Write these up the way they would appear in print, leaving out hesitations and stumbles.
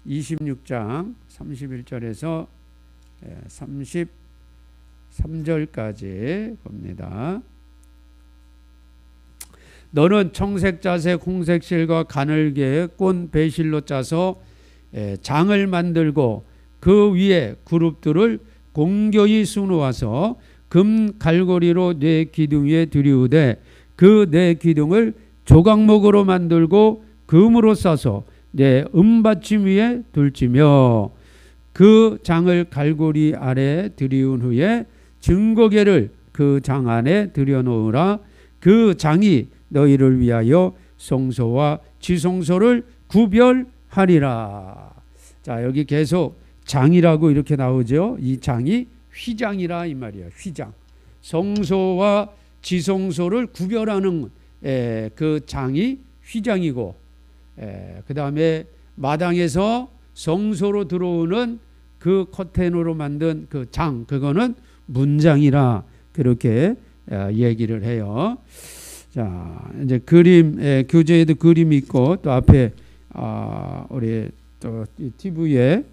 26장 31절에서 33절까지 봅니다. 너는 청색, 자색, 홍색 실과 가늘게 꼰 배실로 짜서 장을 만들고 그 위에 그룹들을 공교히 수놓아서 금 갈고리로 네 기둥 위에 들이우되 그 네 기둥을 조각목으로 만들고 금으로 싸서 네 은받침 위에 둘지며 그 장을 갈고리 아래 들이운 후에 증거궤를 그 장 안에 들여놓으라. 그 장이 너희를 위하여 성소와 지성소를 구별하리라. 자, 여기 계속 장이라고 이렇게 나오죠. 이 장이 휘장이라 이 말이에요. 휘장. 성소와 지성소를 구별하는 그 장이 휘장이고, 그 다음에 마당에서 성소로 들어오는 그 커튼으로 만든 그 장, 그거는 문장이라 그렇게 얘기를 해요. 자, 이제 그림, 교재에도 그림이 있고 또 앞에 우리 또 TV에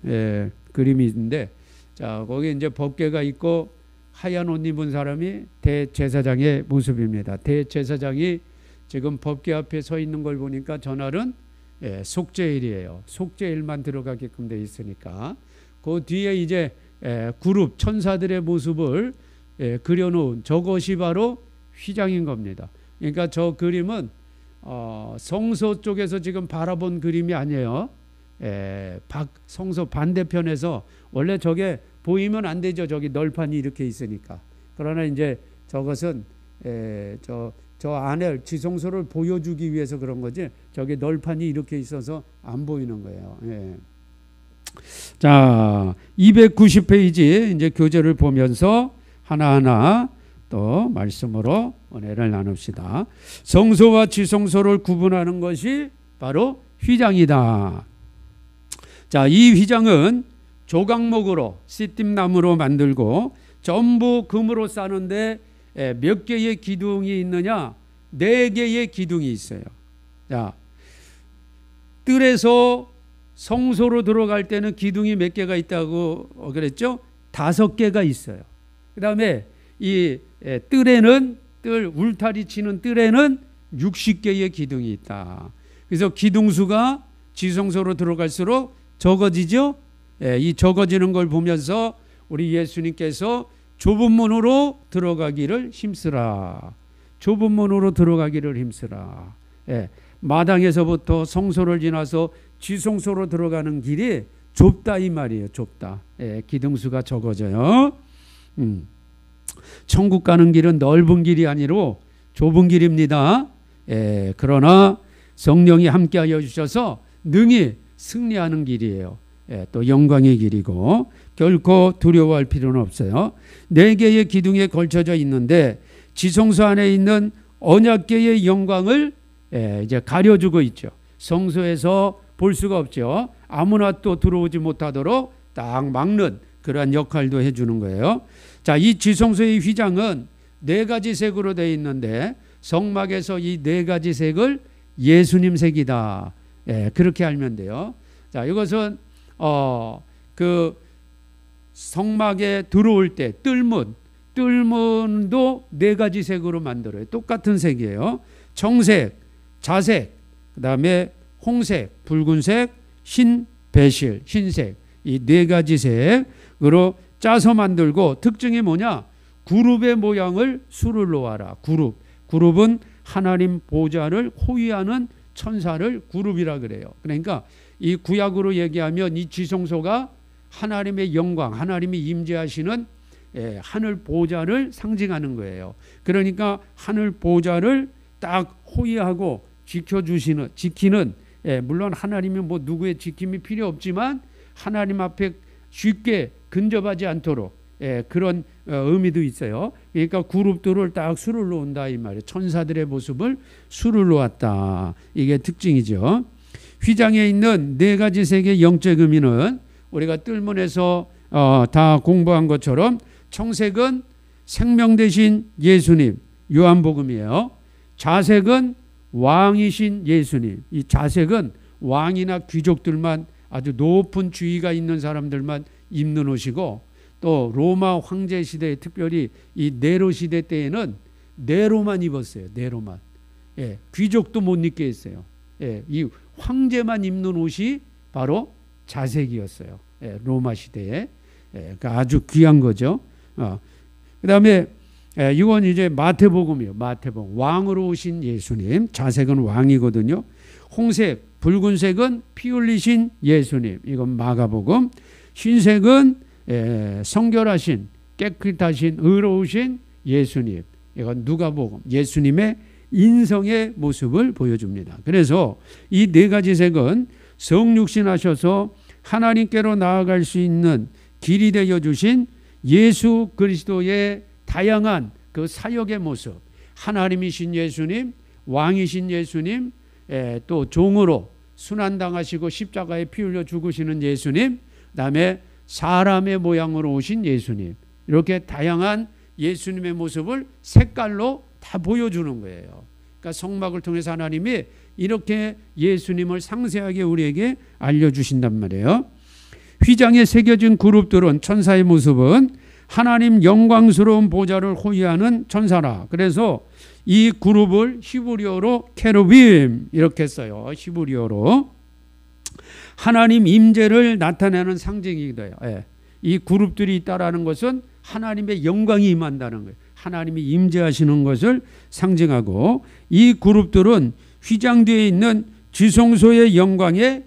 그림이 있는데, 자, 거기 이제 법궤가 있고 하얀 옷 입은 사람이 대제사장의 모습입니다. 대제사장이 지금 법궤 앞에 서 있는 걸 보니까 전날은 속죄일이에요. 속죄일만 들어가게끔 돼 있으니까 그 뒤에 이제 그룹 천사들의 모습을 그려놓은 저것이 바로 휘장인 겁니다. 그러니까 저 그림은 성소 쪽에서 지금 바라본 그림이 아니에요. 성소 반대편에서, 원래 저게 보이면 안 되죠. 저기 널판이 이렇게 있으니까. 그러나 이제 저것은 저 안에 지성소를 보여주기 위해서 그런 거지, 저기 널판이 이렇게 있어서 안 보이는 거예요. 자, 290페이지 이제 교재를 보면서 하나하나 또 말씀으로 은혜를 나눕시다. 성소와 지성소를 구분하는 것이 바로 휘장이다. 자, 이 휘장은 조각목으로 시띠나무로 만들고 전부 금으로 싸는데 몇 개의 기둥이 있느냐? 4개의 기둥이 있어요. 자, 뜰에서 성소로 들어갈 때는 기둥이 몇 개가 있다고 그랬죠? 5개가 있어요. 그 다음에 이 뜰에는, 울타리 치는 뜰에는 60개의 기둥이 있다. 그래서 기둥수가 지성소로 들어갈수록 적어지죠? 이 적어지는 걸 보면서 우리 예수님께서 좁은 문으로 들어가기를 힘쓰라. 좁은 문으로 들어가기를 힘쓰라. 마당에서부터 성소를 지나서 지성소로 들어가는 길이 좁다 이 말이에요. 좁다. 기둥수가 적어져요. 천국 가는 길은 넓은 길이 아니로 좁은 길입니다. 그러나 성령이 함께하여 주셔서 능히 승리하는 길이에요. 또 영광의 길이고 결코 두려워할 필요는 없어요. 4개의 기둥에 걸쳐져 있는데 지성소 안에 있는 언약궤의 영광을 이제 가려주고 있죠. 성소에서 볼 수가 없죠. 아무나 또 들어오지 못하도록 딱 막는 그러한 역할도 해주는 거예요. 자, 이 지성소의 휘장은 4가지 색으로 되어 있는데 성막에서 이 4가지 색을 예수님 색이다. 그렇게 알면 돼요. 자, 이것은 그 성막에 들어올 때 뜰문도 4가지 색으로 만들어요. 똑같은 색이에요. 청색, 자색, 그 다음에 홍색, 붉은색, 흰 배실, 흰색, 이 4가지 색으로 짜서 만들고, 특징이 뭐냐? 그룹의 모양을 수를 놓아라. 그룹은 하나님 보좌를 호위하는 천사를 그룹이라 그래요. 그러니까 이 구약으로 얘기하면 이 지성소가 하나님의 영광, 하나님이 임재하시는 하늘 보좌를 상징하는 거예요. 그러니까 하늘 보좌를 딱 호위하고 지키는, 물론 하나님이 뭐 누구의 지킴이 필요 없지만 하나님 앞에 쉽게 근접하지 않도록 그런 의미도 있어요. 그러니까 그룹들을 딱 수를 놓는다 이 말이에요. 천사들의 모습을 수를 놓았다. 이게 특징이죠. 휘장에 있는 4가지 색의 영적 의미는 우리가 뜰문에서 다 공부한 것처럼 청색은 생명 되신 예수님, 요한복음이에요. 자색은 왕이신 예수님. 이 자색은 왕이나 귀족들만 아주 높은 주의가 있는 사람들만 입는 옷이고, 또 로마 황제 시대에 특별히 이 네로 시대 때에는 네로만 입었어요. 네로만. 예, 귀족도 못 입게 했어요. 예, 이 황제만 입는 옷이 바로 자색이었어요. 예, 로마 시대에. 예, 그러니까 아주 귀한 거죠. 그다음에 이건 이제 마태복음이에요. 마태복음. 왕으로 오신 예수님. 자색은 왕이거든요. 홍색, 붉은색은 피 흘리신 예수님. 이건 마가복음. 흰색은 성결하신, 깨끗하신, 의로우신 예수님. 이건 누가복음. 예수님의 인성의 모습을 보여줍니다. 그래서 이 네 가지 색은 성육신하셔서 하나님께로 나아갈 수 있는 길이 되어 주신 예수 그리스도의 다양한 그 사역의 모습, 하나님이신 예수님, 왕이신 예수님, 또 종으로 순환당하시고 십자가에 피 흘려 죽으시는 예수님, 그다음에 사람의 모양으로 오신 예수님, 이렇게 다양한 예수님의 모습을 색깔로 다 보여주는 거예요. 그러니까 성막을 통해서 하나님이 이렇게 예수님을 상세하게 우리에게 알려주신단 말이에요. 휘장에 새겨진 그룹들은, 천사의 모습은 하나님 영광스러운 보좌를 호위하는 천사라. 그래서 이 그룹을 히브리어로 케루빔 이렇게 써요. 히브리어로 하나님 임재를 나타내는 상징이기도 해요. 예. 이 그룹들이 있다라는 것은 하나님의 영광이 임한다는 거예요. 하나님이 임재하시는 것을 상징하고, 이 그룹들은 휘장 뒤에 있는 지성소의 영광에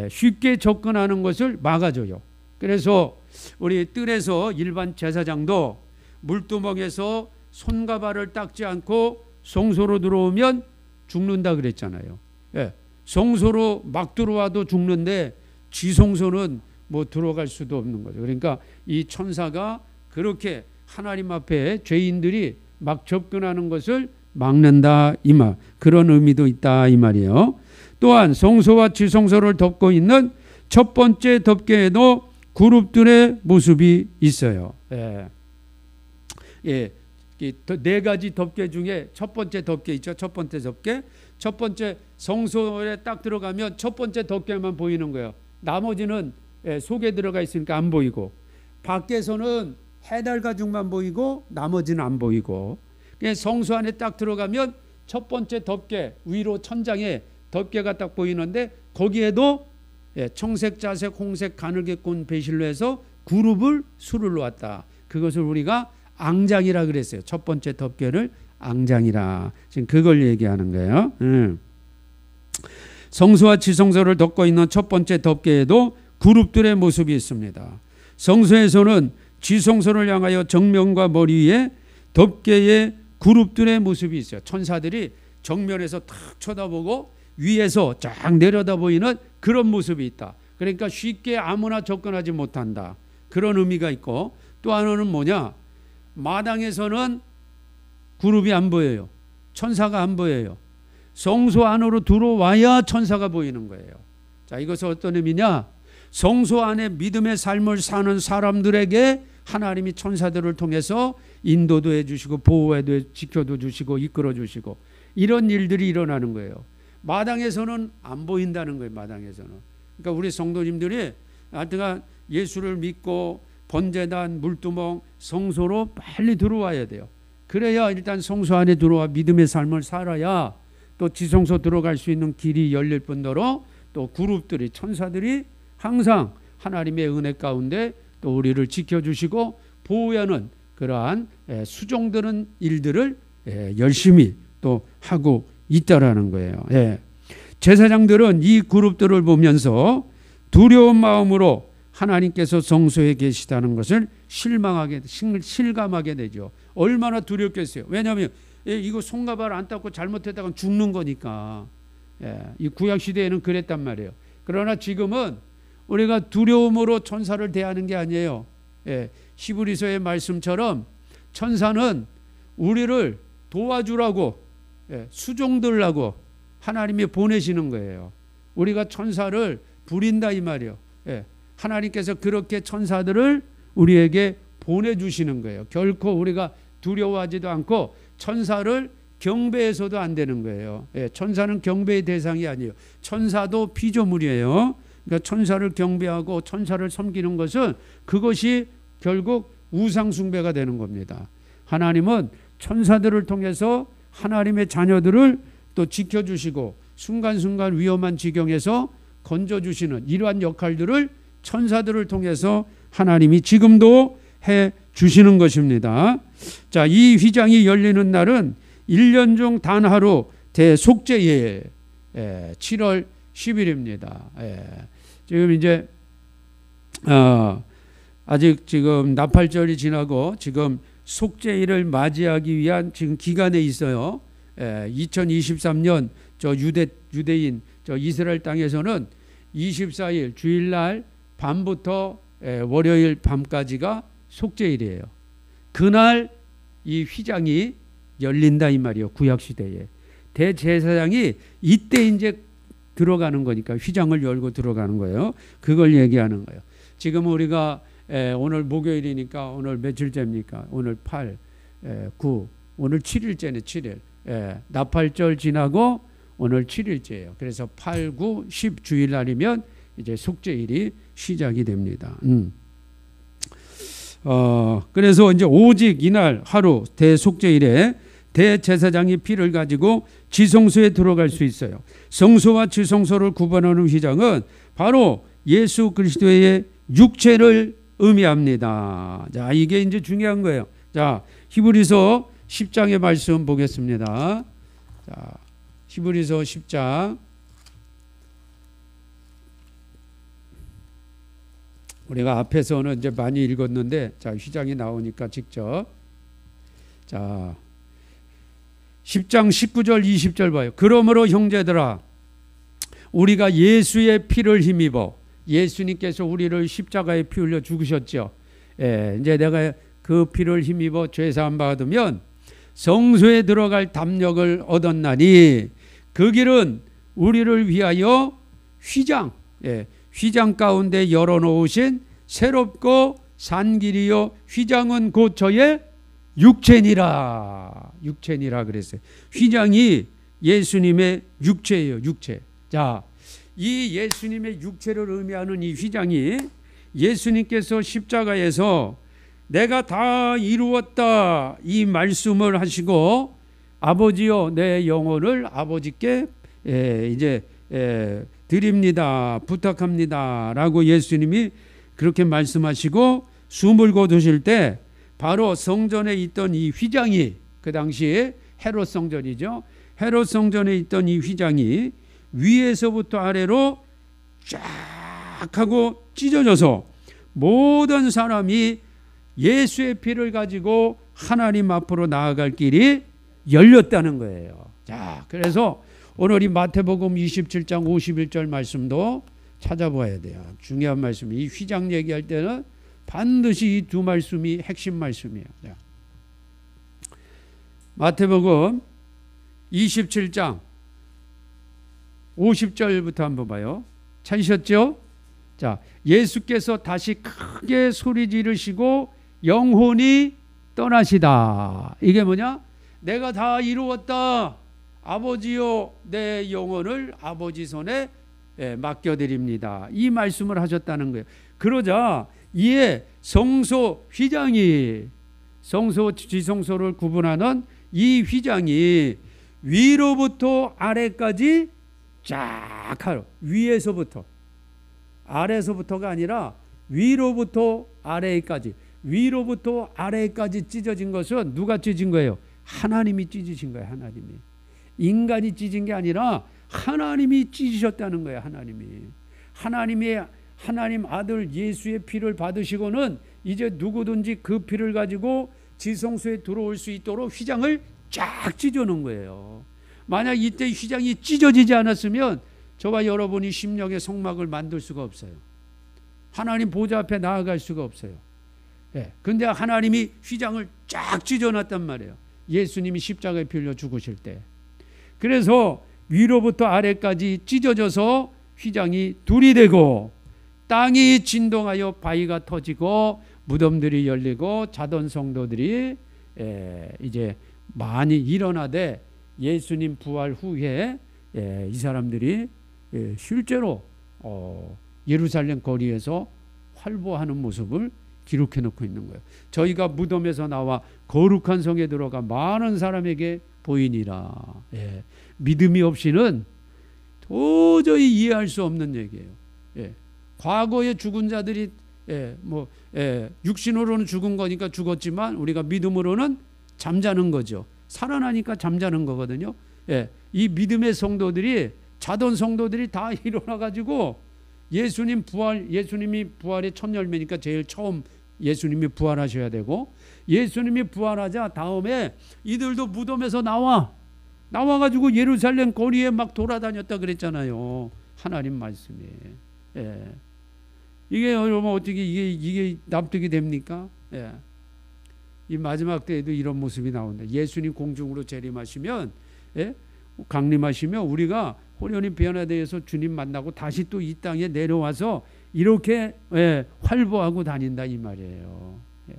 쉽게 접근하는 것을 막아줘요. 그래서 우리 뜰에서 일반 제사장도 물두멍에서 손과 발을 닦지 않고 성소로 들어오면 죽는다 그랬잖아요. 예. 성소로 막 들어와도 죽는데 지성소는 뭐 들어갈 수도 없는 거죠. 그러니까 이 천사가 그렇게 하나님 앞에 죄인들이 막 접근하는 것을 막는다 이 말, 그런 의미도 있다 이 말이에요. 또한 성소와 지성소를 덮고 있는 첫 번째 덮개에도 그룹들의 모습이 있어요. 예. 예. 네 가지 덮개 중에 첫 번째 덮개 있죠. 첫 번째 덮개. 첫 번째 성소에 딱 들어가면 첫 번째 덮개만 보이는 거예요. 나머지는 속에 들어가 있으니까 안 보이고, 밖에서는 해달 가죽만 보이고 나머지는 안 보이고, 성소 안에 딱 들어가면 첫 번째 덮개 위로 천장에 덮개가 딱 보이는데, 거기에도 청색, 자색, 홍색, 가늘게 꼰 배실로 해서 그룹을 수를 놓았다. 그것을 우리가 앙장이라 그랬어요. 첫 번째 덮개를 앙장이라. 지금 그걸 얘기하는 거예요. 성소와 지성소를 덮고 있는 첫 번째 덮개에도 그룹들의 모습이 있습니다. 성소에서는 지성소를 향하여 정면과 머리 위에 덮개의 그룹들의 모습이 있어요. 천사들이 정면에서 탁 쳐다보고 위에서 쫙 내려다 보이는 그런 모습이 있다. 그러니까 쉽게 아무나 접근하지 못한다. 그런 의미가 있고, 또 하나는 뭐냐? 마당에서는 그룹이 안 보여요. 천사가 안 보여요. 성소 안으로 들어와야 천사가 보이는 거예요. 자, 이것은 어떤 의미냐? 성소 안에 믿음의 삶을 사는 사람들에게 하나님이 천사들을 통해서 인도도 해주시고 보호해도 지켜도 주시고 이끌어 주시고, 이런 일들이 일어나는 거예요. 마당에서는 안 보인다는 거예요. 마당에서는. 그러니까 우리 성도님들이 하여튼 예수를 믿고 번제단, 물두멍, 성소로 빨리 들어와야 돼요. 그래야 일단 성소 안에 들어와 믿음의 삶을 살아야 또 지성소 들어갈 수 있는 길이 열릴 뿐더러, 또 그룹들이, 천사들이 항상 하나님의 은혜 가운데 또 우리를 지켜주시고 보호하는 그러한 수종드는 일들을 열심히 또 하고 있다라는 거예요. 제사장들은 이 그룹들을 보면서 두려운 마음으로 하나님께서 성소에 계시다는 것을 실감하게 되죠. 얼마나 두렵겠어요. 왜냐하면 이거 손과 발 안 닦고 잘못했다가 죽는 거니까. 이 구약 시대에는 그랬단 말이에요. 그러나 지금은 우리가 두려움으로 천사를 대하는 게 아니에요. 히브리서의 말씀처럼 천사는 우리를 도와주라고, 수종들라고 하나님이 보내시는 거예요. 우리가 천사를 부린다 이 말이에요. 하나님께서 그렇게 천사들을 우리에게 보내주시는 거예요. 결코 우리가 두려워하지도 않고 천사를 경배해서도 안 되는 거예요. 천사는 경배의 대상이 아니에요. 천사도 피조물이에요. 그러니까 천사를 경배하고 천사를 섬기는 것은 그것이 결국 우상 숭배가 되는 겁니다. 하나님은 천사들을 통해서 하나님의 자녀들을 또 지켜주시고 순간순간 위험한 지경에서 건져주시는 이러한 역할들을 천사들을 통해서 하나님이 지금도 해 주시는 것입니다. 자, 이 휘장이 열리는 날은 1년 중 단 하루 대속죄일 7월 10일입니다. 지금 이제 아직 지금 나팔절이 지나고 지금 속죄일을 맞이하기 위한 지금 기간에 있어요. 2023년 저 유대인 저 이스라엘 땅에서는 24일 주일날 밤부터 월요일 밤까지가 속죄일이에요. 그날 이 휘장이 열린다 이 말이에요. 구약 시대에 대제사장이 이때 이제 들어가는 거니까 휘장을 열고 들어가는 거예요. 그걸 얘기하는 거예요. 지금 우리가 오늘 목요일이니까 오늘 며칠째입니까? 오늘 8, 9, 오늘 7일째네 7일. 나팔절 지나고 오늘 7일째예요. 그래서 8, 9, 10 주일날이면 이제 속죄일이 시작이 됩니다. 그래서 이제 오직 이날 하루 대속죄일에 대제사장이 피를 가지고 지성소에 들어갈 수 있어요. 성소와 지성소를 구분하는 휘장은 바로 예수 그리스도의 육체를 의미합니다. 자, 이게 이제 중요한 거예요. 자, 히브리서 10장의 말씀 보겠습니다. 자, 히브리서 10장. 우리가 앞에서는 이제 많이 읽었는데, 자, 휘장이 나오니까 직접. 자, 10장 19절 20절 봐요. 그러므로 형제들아, 우리가 예수의 피를 힘입어, 예수님께서 우리를 십자가에 피 흘려 죽으셨죠. 이제 내가 그 피를 힘입어 죄사함 받으면 성소에 들어갈 담력을 얻었나니 그 길은 우리를 위하여 휘장, 휘장 가운데 열어놓으신 새롭고 산 길이요 휘장은 곧 저의 육체니라. 육체니라 그랬어요. 휘장이 예수님의 육체예요. 육체. 자, 이 예수님의 육체를 의미하는 이 휘장이 예수님께서 십자가에서 내가 다 이루었다 이 말씀을 하시고 아버지여 내 영혼을 아버지께 이제 드립니다 부탁합니다 라고 예수님이 그렇게 말씀하시고 숨을 거두실 때 바로 성전에 있던 이 휘장이 그 당시에 헤롯 성전이죠. 헤롯 성전에 있던 이 휘장이 위에서부터 아래로 쫙 하고 찢어져서 모든 사람이 예수의 피를 가지고 하나님 앞으로 나아갈 길이 열렸다는 거예요. 자, 그래서 오늘 이 마태복음 27장 51절 말씀도 찾아봐야 돼요. 중요한 말씀. 이 휘장 얘기할 때는 반드시 이 두 말씀이 핵심 말씀이에요. 자, 마태복음 27장 50절부터 한번 봐요. 찾으셨죠? 자, 예수께서 다시 크게 소리 지르시고 영혼이 떠나시다. 이게 뭐냐? 내가 다 이루었다. 아버지요 내 영혼을 아버지 손에 맡겨드립니다. 이 말씀을 하셨다는 거예요. 그러자 이에 성소 휘장이 성소 지성소를 구분하는 이 휘장이 위로부터 아래까지 쫙 하러 위에서부터 아래서부터가 아니라 위로부터 아래까지 위로부터 아래까지 찢어진 것은 누가 찢은 거예요? 하나님이 찢으신 거예요. 하나님이. 인간이 찢은 게 아니라 하나님이 찢으셨다는 거예요. 하나님 아들 예수의 피를 받으시고는 이제 누구든지 그 피를 가지고 지성소에 들어올 수 있도록 휘장을 쫙 찢어놓은 거예요. 만약 이때 휘장이 찢어지지 않았으면 저와 여러분이 심령의 성막을 만들 수가 없어요. 하나님 보좌 앞에 나아갈 수가 없어요. 근데 하나님이 휘장을 쫙 찢어놨단 말이에요. 예수님이 십자가에 피 흘려 죽으실 때. 그래서 위로부터 아래까지 찢어져서 휘장이 둘이 되고 땅이 진동하여 바위가 터지고 무덤들이 열리고 자던 성도들이 이제 많이 일어나되 예수님 부활 후에 이 사람들이 실제로 예루살렘 거리에서 활보하는 모습을 기록해 놓고 있는 거예요. 저희가 무덤에서 나와 거룩한 성에 들어가 많은 사람에게 보이니라. 예. 믿음이 없이는 도저히 이해할 수 없는 얘기예요. 예. 과거에 죽은 자들이 육신으로는 죽은 거니까 죽었지만 우리가 믿음으로는 잠자는 거죠. 살아나니까 잠자는 거거든요. 예. 이 믿음의 성도들이, 자던 성도들이 다 일어나 가지고 예수님이 부활의 첫 열매니까 제일 처음 예수님이 부활하셔야 되고, 예수님이 부활하자 다음에 이들도 무덤에서 나와 가지고 예루살렘 거리에 막 돌아다녔다 그랬잖아요. 하나님 말씀이. 예. 이게 여러분 어떻게 이게 납득이 됩니까? 예. 이 마지막 때에도 이런 모습이 나온다. 예수님 공중으로 재림하시면, 예? 강림하시면 우리가 호련히 변화되어서 주님 만나고 다시 또 이 땅에 내려와서 이렇게 활보하고 다닌다 이 말이에요. 예.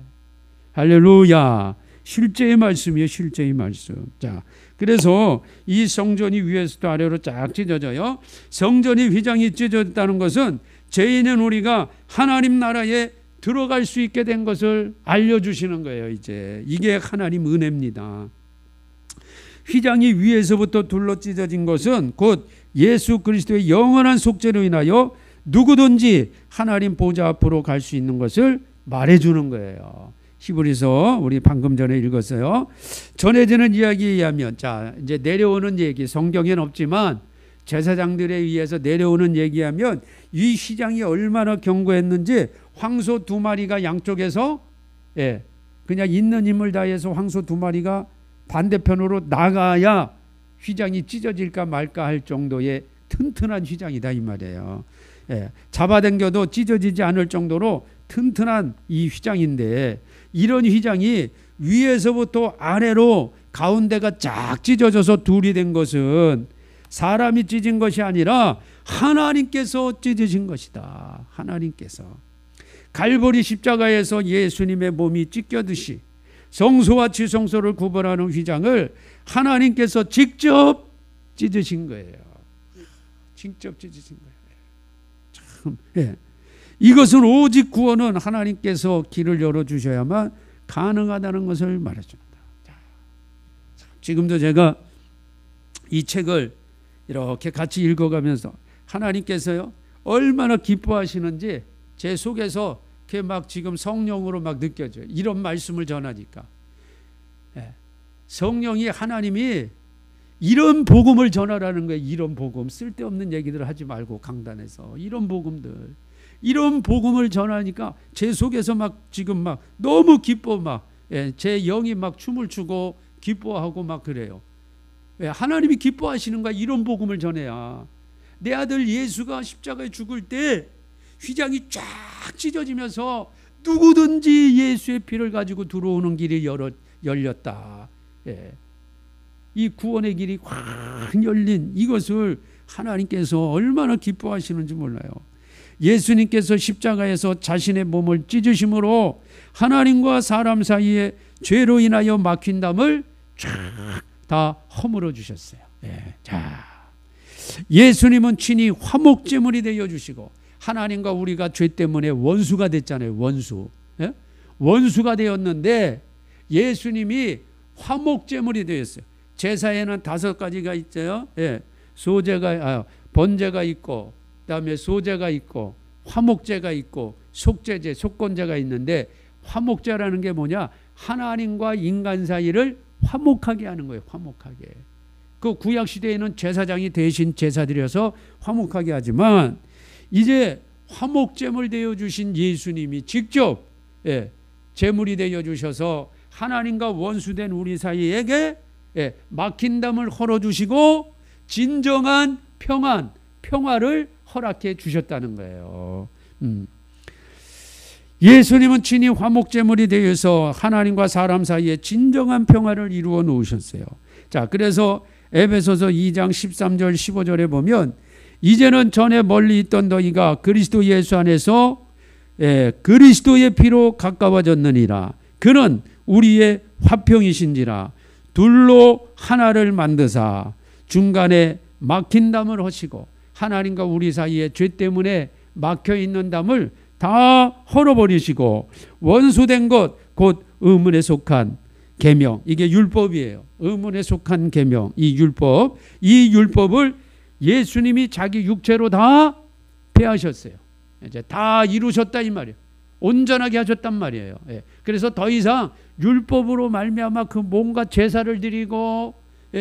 할렐루야. 실제의 말씀이에요. 실제의 말씀. 자, 그래서 이 성전이 위에서부터 아래로 쫙 찢어져요. 성전이 휘장이 찢어졌다는 것은 죄인은 우리가 하나님 나라에 들어갈 수 있게 된 것을 알려주시는 거예요. 이제 이게 하나님 은혜입니다. 휘장이 위에서부터 둘러 찢어진 것은 곧 예수 그리스도의 영원한 속죄로 인하여 누구든지 하나님 보좌 앞으로 갈 수 있는 것을 말해주는 거예요. 히브리서 우리 방금 전에 읽었어요. 전해지는 이야기에 의하면, 자 이제 내려오는 얘기, 성경에는 없지만 제사장들에 의해서 내려오는 얘기하면 이 휘장이 얼마나 견고했는지 황소 2마리가 양쪽에서 그냥 있는 힘을 다해서 황소 2마리가 반대편으로 나가야 휘장이 찢어질까 말까 할 정도의 튼튼한 휘장이다 이 말이에요. 잡아당겨도 찢어지지 않을 정도로 튼튼한 이 휘장인데, 이런 휘장이 위에서부터 아래로 가운데가 쫙 찢어져서 둘이 된 것은 사람이 찢은 것이 아니라 하나님께서 찢으신 것이다. 하나님께서 갈보리 십자가에서 예수님의 몸이 찢겨듯이 성소와 지성소를 구분하는 휘장을 하나님께서 직접 찢으신 거예요. 직접 찢으신 거예요. 참, 이것은 오직 구원은 하나님께서 길을 열어주셔야만 가능하다는 것을 말해줍니다. 지금도 제가 이 책을 이렇게 같이 읽어가면서 하나님께서요 얼마나 기뻐하시는지 제 속에서 이렇게 막 지금 성령으로 막 느껴져요. 이런 말씀을 전하니까. 성령이, 하나님이 이런 복음을 전하라는 거예요. 이런 복음, 쓸데없는 얘기들을 하지 말고 강단에서 이런 복음들, 이런 복음을 전하니까 제 속에서 막 지금 막 너무 기뻐, 막 제 영이 막 춤을 추고 기뻐하고 막 그래요. 하나님이 기뻐하시는 거야. 이런 복음을 전해야. 내 아들 예수가 십자가에 죽을 때 휘장이 쫙 찢어지면서 누구든지 예수의 피를 가지고 들어오는 길이 열렸다. 이 구원의 길이 확 열린 이것을 하나님께서 얼마나 기뻐하시는지 몰라요. 예수님께서 십자가에서 자신의 몸을 찢으심으로 하나님과 사람 사이에 죄로 인하여 막힌 담을 쫙 다 허물어 주셨어요. 자, 예수님은 친히 화목제물이 되어 주시고 하나님과 우리가 죄 때문에 원수가 됐잖아요. 원수가 되었는데 예수님이 화목제물이 되었어요. 제사에는 5가지가 있어요. 번제가 있고, 그다음에 소제가 있고, 화목제가 있고, 속죄제, 속건제가 있는데, 화목제라는 게 뭐냐? 하나님과 인간 사이를 화목하게 하는 거예요. 화목하게. 그 구약 시대에는 제사장이 대신 제사드려서 화목하게 하지만, 이제 화목제물 되어 주신 예수님이 직접 제물이 되어 주셔서 하나님과 원수된 우리 사이에게 막힌 담을 헐어주시고 진정한 평화를 허락해 주셨다는 거예요. 예수님은 친히 화목제물이 되어서 하나님과 사람 사이에 진정한 평화를 이루어 놓으셨어요. 자, 그래서 에베소서 2장 13절 15절에 보면 이제는 전에 멀리 있던 너희가 그리스도 예수 안에서 그리스도의 피로 가까워졌느니라. 그는 우리의 화평이신지라. 둘로 하나를 만드사 중간에 막힌 담을 하시고 하나님과 우리 사이에 죄 때문에 막혀 있는 담을 다 헐어버리시고 원수된 것 곧 의문에 속한 계명, 이게 율법이에요. 의문에 속한 계명, 이 율법을 예수님이 자기 육체로 다 폐하셨어요. 이제 다 이루셨다 이 말이에요. 온전하게 하셨단 말이에요. 예. 그래서 더 이상 율법으로 말미암아 그 뭔가 제사를 드리고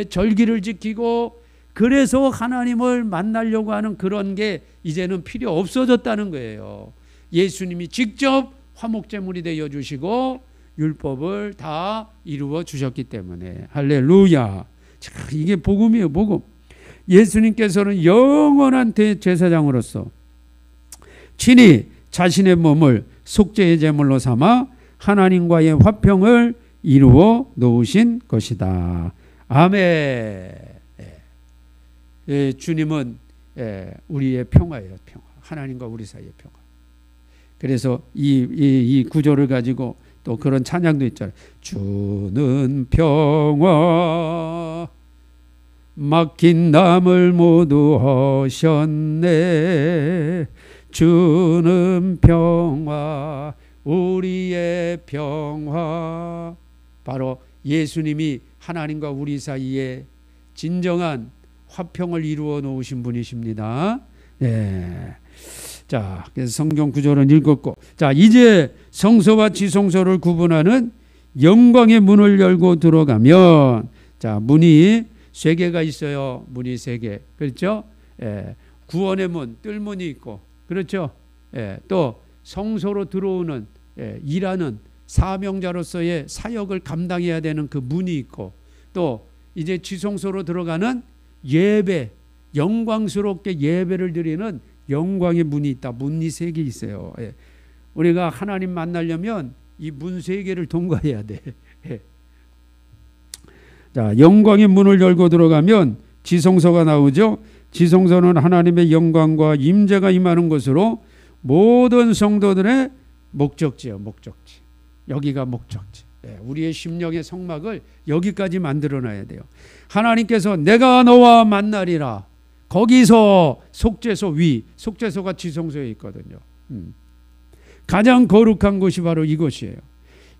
절기를 지키고 그래서 하나님을 만나려고 하는 그런 게 이제는 필요 없어졌다는 거예요. 예수님이 직접 화목제물이 되어 주시고 율법을 다 이루어 주셨기 때문에 할렐루야. 자, 이게 복음이에요. 복음. 예수님께서는 영원한 대제사장으로서 친히 자신의 몸을 속죄의 제물로 삼아 하나님과의 화평을 이루어 놓으신 것이다. 아멘. 주님은 우리의 평화예요. 평화. 하나님과 우리 사이의 평화. 그래서 이 구조를 가지고 또 그런 찬양도 있잖아요. 주는 평화 막힌 담을 모두 하셨네. 주는 평화 우리의 평화. 바로 예수님이 하나님과 우리 사이에 진정한 화평을 이루어 놓으신 분이십니다. 예. 자, 그래서 성경 구절은 읽었고, 자, 이제 성소와 지성소를 구분하는 영광의 문을 열고 들어가면, 자, 문이 세 개가 있어요. 문이 세 개. 그렇죠? 예. 구원의 문, 뜰문이 있고, 그렇죠? 예. 또 성소로 들어오는 일하는 사명자로서의 사역을 감당해야 되는 그 문이 있고, 또 이제 지성소로 들어가는 예배, 영광스럽게 예배를 드리는 영광의 문이 있다. 문이 세 개 있어요. 예. 우리가 하나님 만나려면 이 문 세 개를 통과해야 돼. 예. 자, 영광의 문을 열고 들어가면 지성소가 나오죠. 지성소는 하나님의 영광과 임재가 임하는 곳으로 모든 성도들의 목적지예요. 목적지. 여기가 목적지. 예. 우리의 심령의 성막을 여기까지 만들어놔야 돼요. 하나님께서 내가 너와 만나리라. 거기서 속죄소 위, 속죄소가 지성소에 있거든요. 가장 거룩한 곳이 바로 이곳이에요.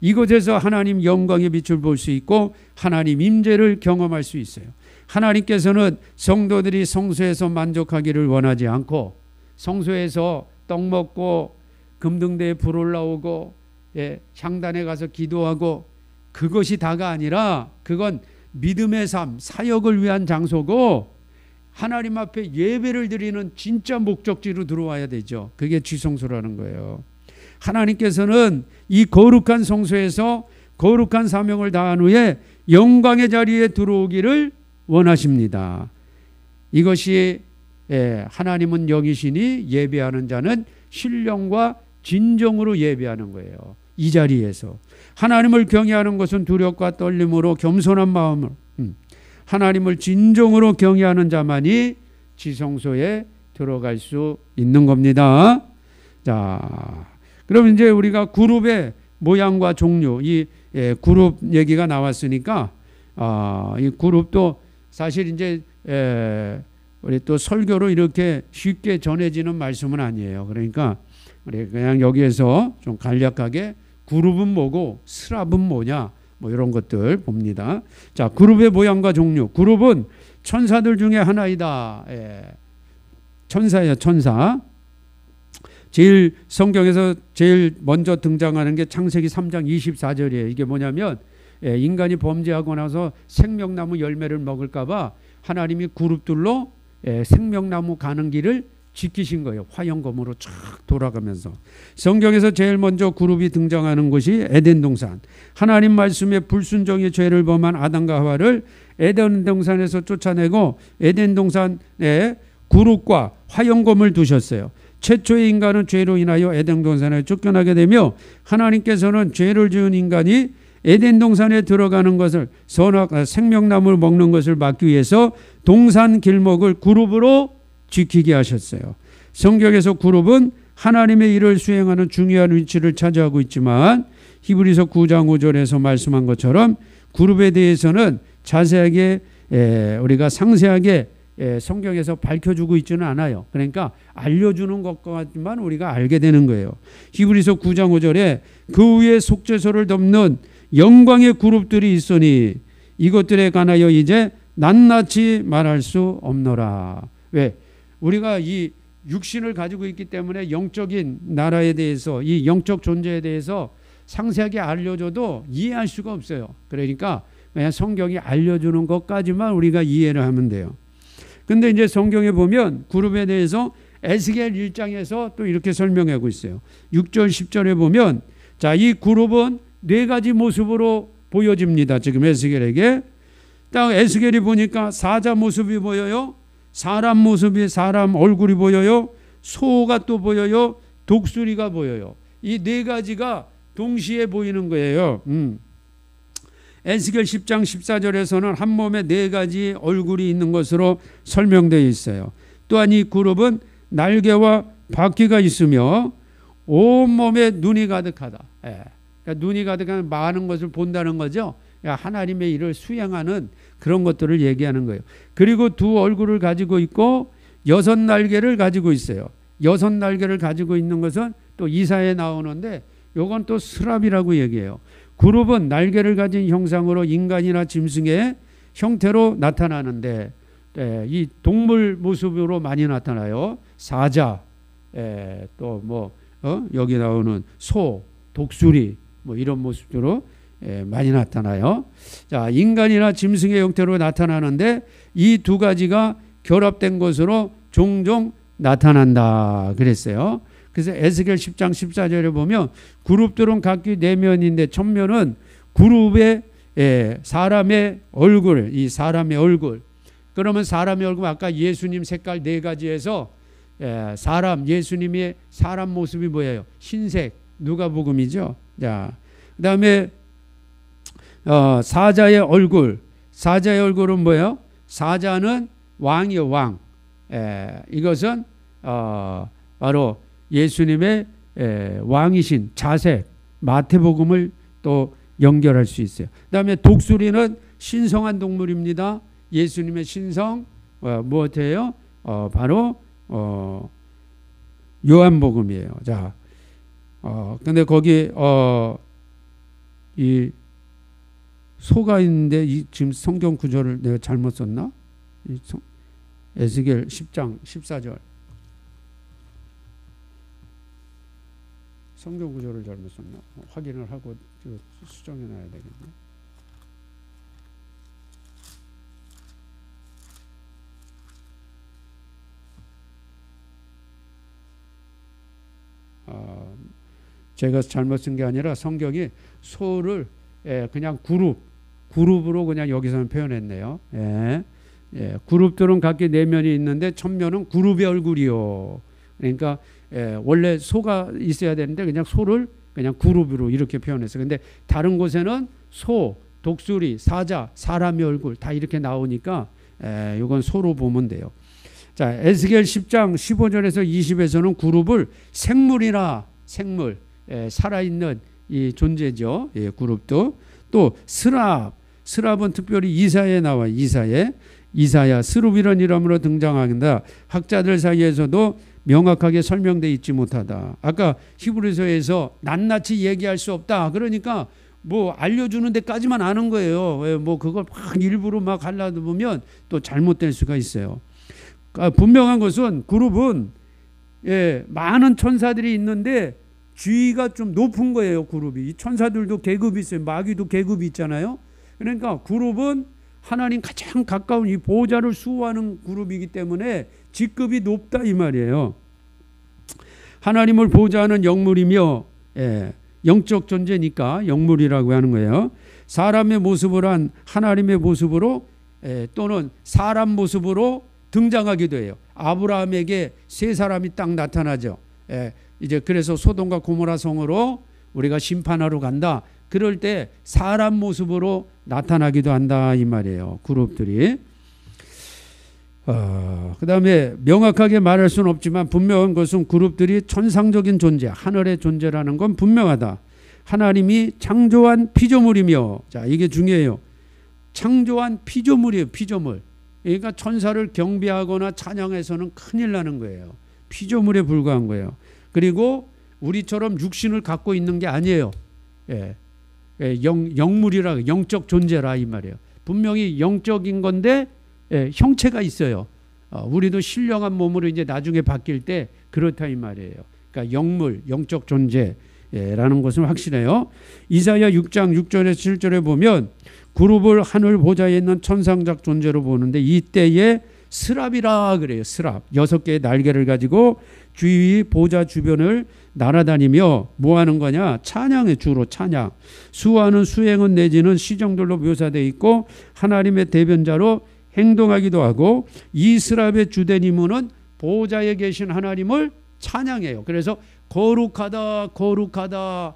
이곳에서 하나님 영광의 빛을 볼 수 있고 하나님 임재를 경험할 수 있어요. 하나님께서는 성도들이 성소에서 만족하기를 원하지 않고 성소에서 떡 먹고 금등대에 불 올라오고 향단에 가서 기도하고 그것이 다가 아니라 그건 믿음의 삶, 사역을 위한 장소고 하나님 앞에 예배를 드리는 진짜 목적지로 들어와야 되죠. 그게 지성소라는 거예요. 하나님께서는 이 거룩한 성소에서 거룩한 사명을 다한 후에 영광의 자리에 들어오기를 원하십니다. 이것이 하나님은 영이시니 예배하는 자는 신령과 진정으로 예배하는 거예요. 이 자리에서 하나님을 경외하는 것은 두렵과 떨림으로 겸손한 마음으로 하나님을 진정으로 경외하는 자만이 지성소에 들어갈 수 있는 겁니다. 자, 그럼 이제 우리가 그룹의 모양과 종류, 이 그룹 얘기가 나왔으니까 이 그룹도 사실 이제 우리 또 설교로 이렇게 쉽게 전해지는 말씀은 아니에요. 그러니까 우리 그냥 여기에서 좀 간략하게 그룹은 뭐고 스랍은 뭐냐, 뭐 이런 것들 봅니다. 자, 그룹의 모양과 종류. 그룹은 천사들 중에 하나이다. 천사예요, 천사. 제일 성경에서 제일 먼저 등장하는 게 창세기 3장 24절이에요. 이게 뭐냐면 인간이 범죄하고 나서 생명나무 열매를 먹을까 봐 하나님이 그룹들로 생명나무 가는 길을 지키신 거예요. 화영검으로 쫙 돌아가면서. 성경에서 제일 먼저 그룹이 등장하는 곳이 에덴 동산. 하나님 말씀에 불순종의 죄를 범한 아담과 하와를 에덴 동산에서 쫓아내고 에덴 동산에 그룹과 화영검을 두셨어요. 최초의 인간은 죄로 인하여 에덴 동산에 쫓겨나게 되며 하나님께서는 죄를 지은 인간이 에덴 동산에 들어가는 것을 생명나무를 먹는 것을 막기 위해서 동산 길목을 그룹으로 지키게 하셨어요. 성경에서 그룹은 하나님의 일을 수행하는 중요한 위치를 차지하고 있지만 히브리서 9장 5절에서 말씀한 것처럼 그룹에 대해서는 자세하게 우리가 상세하게 성경에서 밝혀주고 있지는 않아요. 그러니까 알려주는 것까지만 우리가 알게 되는 거예요. 히브리서 9장 5절에 그 위에 속죄소를 덮는 영광의 그룹들이 있으니 이것들에 관하여 이제 낱낱이 말할 수 없노라. 왜? 우리가 이 육신을 가지고 있기 때문에 영적인 나라에 대해서, 이 영적 존재에 대해서 상세하게 알려줘도 이해할 수가 없어요. 그러니까 그냥 성경이 알려주는 것까지만 우리가 이해를 하면 돼요. 근데 이제 성경에 보면 그룹에 대해서 에스겔 1장에서 또 이렇게 설명하고 있어요. 6절 10절에 보면 자, 이 그룹은 네 가지 모습으로 보여집니다. 지금 에스겔에게. 딱 에스겔이 보니까 사자 모습이 보여요. 사람 모습이, 사람 얼굴이 보여요. 소가 또 보여요. 독수리가 보여요. 이 네 가지가 동시에 보이는 거예요. 에스겔 10장 14절에서는 한 몸에 네 가지 얼굴이 있는 것으로 설명되어 있어요. 또한 이 그룹은 날개와 바퀴가 있으며 온몸에 눈이 가득하다. 그러니까 눈이 가득한 많은 것을 본다는 거죠. 하나님의 일을 수행하는 그런 것들을 얘기하는 거예요. 그리고 두 얼굴을 가지고 있고 6날개를 가지고 있어요. 6날개를 가지고 있는 것은 또 이사야에 나오는데 요건 또 스랍이라고 얘기해요. 그룹은 날개를 가진 형상으로 인간이나 짐승의 형태로 나타나는데 이 동물 모습으로 많이 나타나요. 사자, 또 뭐 여기 나오는 소, 독수리 뭐 이런 모습으로 많이 나타나요. 자, 인간이나 짐승의 형태로 나타나는데 이 두 가지가 결합된 것으로 종종 나타난다 그랬어요. 그래서 에스겔 10장 14절에 보면 그룹들은 각기 내면인데 첫면은 그룹의 사람의 얼굴, 이 사람의 얼굴. 그러면 사람의 얼굴 아까 예수님 색깔 네 가지에서 사람, 예수님의 사람 모습이 뭐예요? 흰색, 누가복음이죠. 자, 그다음에 사자의 얼굴. 사자의 얼굴은 뭐예요? 사자는 왕이요, 왕. 이것은 바로 예수님의 왕이신 자색, 마태복음을 또 연결할 수 있어요. 그다음에 독수리는 신성한 동물입니다. 예수님의 신성 무엇이에요? 바로 요한복음이에요. 자, 근데 거기 이 소가 있는데 이 지금 성경 구절을 내가 잘못 썼나? 에스겔 10장 14절. 성경 구절을 잘못 썼나? 확인을 하고 수정해 놔야 되겠네. 제가 잘못 쓴 게 아니라 성경이 소를 그냥 그룹으로 그냥 여기서는 표현했네요. 그룹들은 각기 내면이 있는데 첫면은 그룹의 얼굴이요. 그러니까 원래 소가 있어야 되는데 그냥 소를 그냥 그룹으로 이렇게 표현했어요. 근데 다른 곳에는 소, 독수리, 사자, 사람의 얼굴 다 이렇게 나오니까 이건 소로 보면 돼요. 자, 에스겔 10장 15절에서 20에서는 그룹을 생물이나 생물, 살아있는 이 존재죠. 그룹도. 또 스랍은 특별히 이사야에 나와요. 이사야, 스룹이라는 이름으로 등장한다. 학자들 사이에서도 명확하게 설명되어 있지 못하다. 아까 히브리서에서 낱낱이 얘기할 수 없다. 그러니까 뭐 알려주는 데까지만 아는 거예요. 뭐 그걸 막 일부러 막 하려다 보면 또 잘못될 수가 있어요. 분명한 것은 그룹은 많은 천사들이 있는데 지위가 좀 높은 거예요. 그룹이. 이 천사들도 계급이 있어요. 마귀도 계급이 있잖아요. 그러니까 그룹은 하나님 가장 가까운 이 보호자를 수호하는 그룹이기 때문에 직급이 높다 이 말이에요. 하나님을 보호자하는 영물이며 영적 존재니까 영물이라고 하는 거예요. 사람의 모습으로 한 하나님의 모습으로 또는 사람 모습으로 등장하기도 해요. 아브라함에게 세 사람이 딱 나타나죠. 이제 그래서 소돔과 고모라 성으로 우리가 심판하러 간다. 그럴 때 사람 모습으로 나타나기도 한다 이 말이에요. 그룹들이. 그 다음에 명확하게 말할 수는 없지만 분명한 것은 그룹들이 천상적인 존재, 하늘의 존재라는 건 분명하다. 하나님이 창조한 피조물이며, 자 이게 중요해요. 창조한 피조물이에요. 피조물. 그러니까 천사를 경배하거나 찬양해서는 큰일 나는 거예요. 피조물에 불과한 거예요. 그리고 우리처럼 육신을 갖고 있는 게 아니에요. 예. 영물이라, 영적 존재라 이 말이에요. 분명히 영적인 건데 형체가 있어요. 우리도 신령한 몸으로 이제 나중에 바뀔 때 그렇다 이 말이에요. 그러니까 영물, 영적 존재라는 것은 확실해요. 이사야 6장 6절에서 7절에 보면 그룹을 하늘 보좌에 있는 천상적 존재로 보는데 이때에 스랍이라 그래요. 스랍 6개의 날개를 가지고 주위 보좌 주변을 날아다니며 뭐 하는 거냐? 찬양의 주로 찬양. 수하는 수행은 내지는 시정들로 묘사되어 있고 하나님의 대변자로 행동하기도 하고 이 스랍의 주된 임무는 보좌에 계신 하나님을 찬양해요. 그래서 거룩하다 거룩하다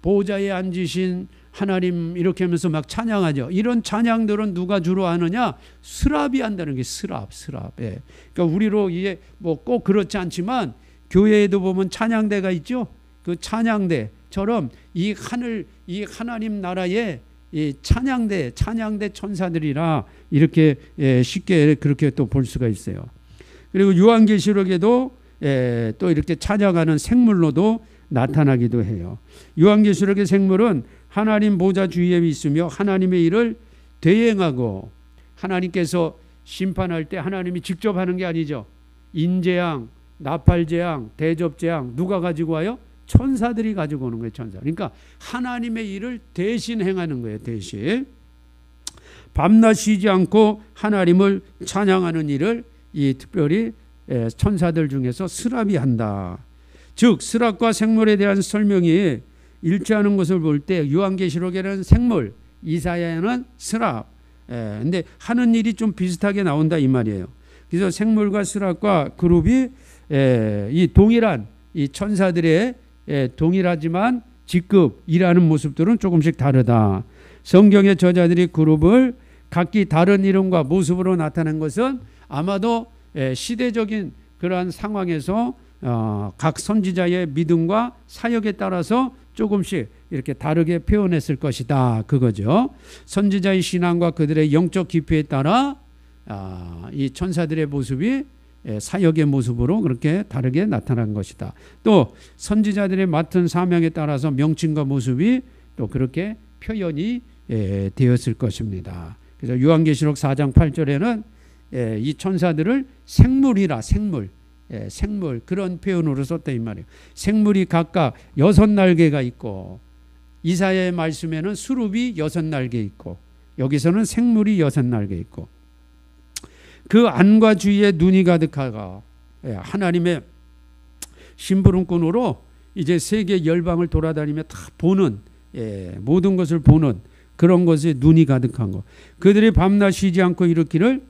보좌에 앉으신 하나님 이렇게 하면서 막 찬양하죠. 이런 찬양들은 누가 주로 하느냐? 스랍이 한다는 게 스랍. 그러니까 우리로 이게 뭐 꼭 그렇지 않지만 교회에도 보면 찬양대가 있죠. 그 찬양대처럼 이 하늘 이 하나님 나라의 이 찬양대 천사들이라 이렇게 쉽게 그렇게 또 볼 수가 있어요. 그리고 요한계시록에도 또 이렇게 찬양하는 생물로도 나타나기도 해요. 요한계시록의 생물은 하나님 보좌 주위에 있으며 하나님의 일을 대행하고 하나님께서 심판할 때 하나님이 직접 하는 게 아니죠. 인재양, 나팔재양, 대접재양 누가 가지고 와요? 천사들이 가지고 오는 거예요. 천사. 그러니까 하나님의 일을 대신 행하는 거예요. 대신. 밤낮 쉬지 않고 하나님을 찬양하는 일을 이 특별히 천사들 중에서 스랍이 한다. 즉 스랍과 생물에 대한 설명이 일치하는 것을 볼 때 요한계시록에는 생물, 이사야에는 스랍. 근데 하는 일이 좀 비슷하게 나온다 이 말이에요. 그래서 생물과 스랍과 그룹이 이 동일한 이 천사들의 동일하지만 직급 일하는 모습들은 조금씩 다르다. 성경의 저자들이 그룹을 각기 다른 이름과 모습으로 나타낸 것은 아마도 시대적인 그러한 상황에서 각 선지자의 믿음과 사역에 따라서 조금씩 이렇게 다르게 표현했을 것이다. 그거죠. 선지자의 신앙과 그들의 영적 깊이에 따라 이 천사들의 모습이 사역의 모습으로 그렇게 다르게 나타난 것이다. 또 선지자들의 맡은 사명에 따라서 명칭과 모습이 또 그렇게 표현이 되었을 것입니다. 그래서 요한계시록 4장 8절에는 이 천사들을 생물이라 생물 그런 표현으로 썼다 이 말이에요. 생물이 각각 6날개가 있고 이사야의 말씀에는 수룹이 6날개 있고 여기서는 생물이 6날개 있고 그 안과 주위에 눈이 가득하가 하나님의 심부름꾼으로 이제 세계 열방을 돌아다니며 다 보는 모든 것을 보는 그런 것에 눈이 가득한 것. 그들이 밤낮 쉬지 않고 이르기를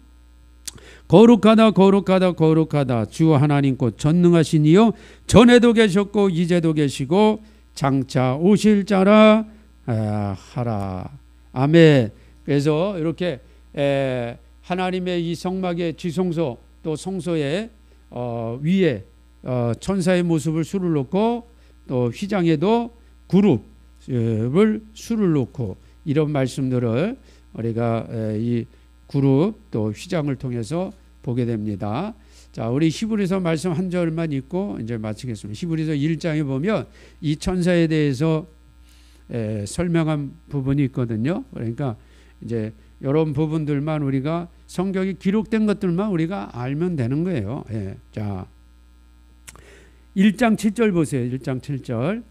거룩하다 거룩하다 거룩하다 주 하나님 곧 전능하신 이여 전에도 계셨고 이제도 계시고 장차 오실 자라 하라. 아멘. 그래서 이렇게 하나님의 이 성막의 지성소 또 성소의 위에 천사의 모습을 수를 놓고 또 휘장에도 그룹을 수를 놓고 이런 말씀들을 우리가 이 그룹 또 휘장을 통해서 보게 됩니다. 자, 우리 히브리서 말씀 한 절만 읽고 이제 마치겠습니다. 히브리서 1장에 보면 이 천사에 대해서 설명한 부분이 있거든요. 그러니까 이제 이런 부분들만 우리가 성경에 기록된 것들만 우리가 알면 되는 거예요. 자, 1장 7절 보세요. 1장 7절.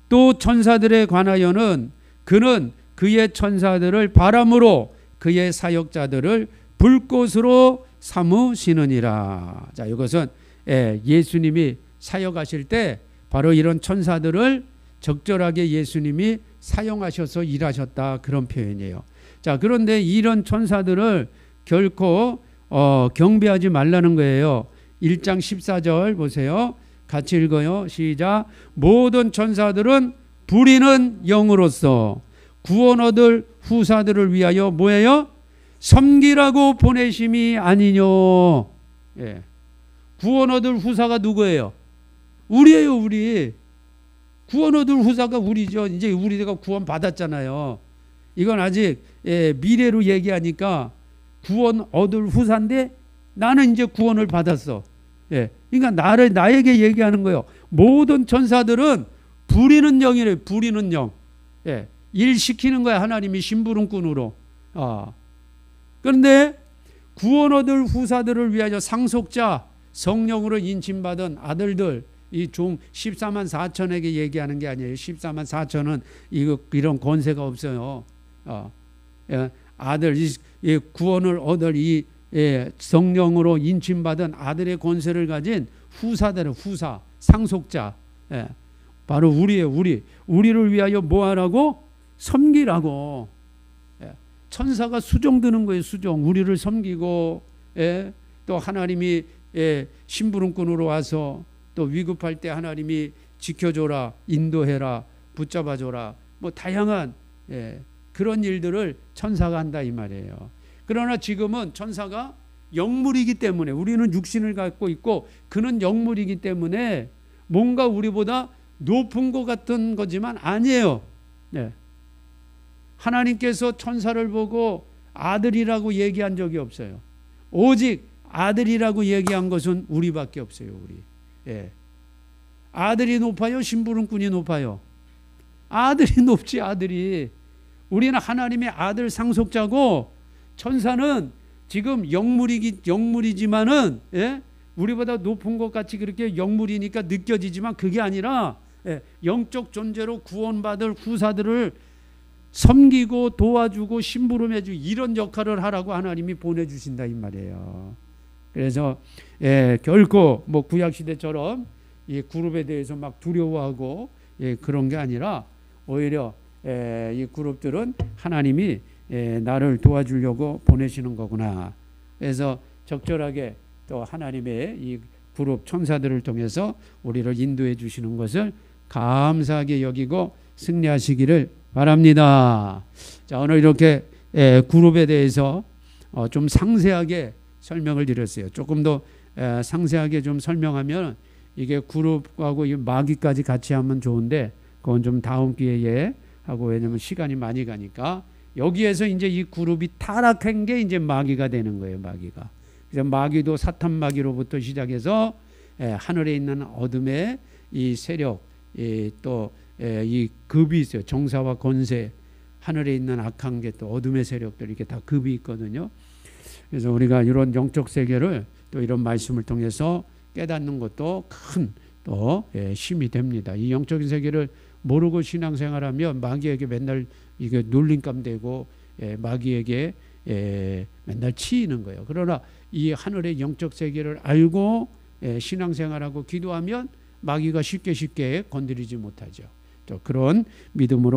또 천사들에 관하여는 그는 그의 천사들을 바람으로 그의 사역자들을 불꽃으로 삼으시느니라. 자, 이것은 예수님이 사역하실 때 바로 이런 천사들을 적절하게 예수님이 사용하셔서 일하셨다 그런 표현이에요. 자, 그런데 이런 천사들을 결코 경배하지 말라는 거예요. 1장 14절 보세요. 같이 읽어요. 시작. 모든 천사들은 부리는 영으로서 구원 얻을 후사들을 위하여 뭐예요? 섬기라고 보내심이 아니뇨. 구원 얻을 후사가 누구예요? 우리예요, 우리. 구원 얻을 후사가 우리죠. 이제 우리가 구원 받았잖아요. 이건 아직 미래로 얘기하니까 구원 얻을 후사인데 나는 이제 구원을 받았어. 예. 그러니까 나에게 얘기하는 거예요. 모든 천사들은 부리는 영이래. 부리는 영. 예. 일 시키는 거야. 하나님이 심부름꾼으로. 그런데 구원 얻을 후사들을 위하여 상속자, 성령으로 인침받은 아들들, 이 종 14만 4천에게 얘기하는 게 아니에요. 14만 4천은 이런 권세가 없어요. 예. 아들, 이 구원을 얻을 이 성령으로 인침받은 아들의 권세를 가진 후사들은 후사, 상속자. 예. 바로 우리예요. 우리를 위하여 뭐 하라고? 섬기라고. 예. 천사가 수종드는 거예요. 수종. 우리를 섬기고, 예. 또 하나님이 심부름꾼으로 와서 또 위급할 때 하나님이 지켜줘라, 인도해라, 붙잡아줘라, 뭐 다양한 그런 일들을 천사가 한다 이 말이에요. 그러나 지금은 천사가 영물이기 때문에, 우리는 육신을 갖고 있고 그는 영물이기 때문에 뭔가 우리보다 높은 것 같은 거지만 아니에요. 네. 하나님께서 천사를 보고 아들이라고 얘기한 적이 없어요. 오직 아들이라고 얘기한 것은 우리밖에 없어요. 우리. 예. 아들이 높아요? 심부름꾼이 높아요? 아들이 높지. 아들이. 우리는 하나님의 아들 상속자고, 천사는 지금 영물이지만은, 예? 우리보다 높은 것 같이 그렇게 영물이니까 느껴지지만 그게 아니라, 예, 영적 존재로 구원받을 후사들을 섬기고 도와주고 심부름해주고 이런 역할을 하라고 하나님이 보내주신다 이 말이에요. 그래서 결코 뭐 구약시대처럼 이 그룹에 대해서 막 두려워하고 그런 게 아니라 오히려 이 그룹들은 하나님이 나를 도와주려고 보내시는 거구나. 그래서 적절하게 또 하나님의 이 그룹 천사들을 통해서 우리를 인도해 주시는 것을 감사하게 여기고 승리하시기를 바랍니다. 자, 오늘 이렇게 그룹에 대해서 좀 상세하게 설명을 드렸어요. 조금 더 상세하게 좀 설명하면 이게 그룹하고 이 마귀까지 같이 하면 좋은데 그건 좀 다음 기회에 하고, 왜냐면 시간이 많이 가니까 여기에서 이제 이 그룹이 타락한 게 이제 마귀가 되는 거예요. 마귀가. 그래서 마귀도 사탄 마귀로부터 시작해서 하늘에 있는 어둠의 이 세력, 또 이 급이 있어요. 정사와 권세, 하늘에 있는 악한 게 또 어둠의 세력들, 이렇게 다 급이 있거든요. 그래서 우리가 이런 영적 세계를 또 이런 말씀을 통해서 깨닫는 것도 큰 또 힘이 됩니다. 이 영적인 세계를 모르고 신앙생활하면 마귀에게 맨날 이게 놀림감 되고 마귀에게 맨날 치이는 거예요. 그러나 이 하늘의 영적 세계를 알고 신앙생활하고 기도하면 마귀가 쉽게 건드리지 못하죠. 또 그런 믿음으로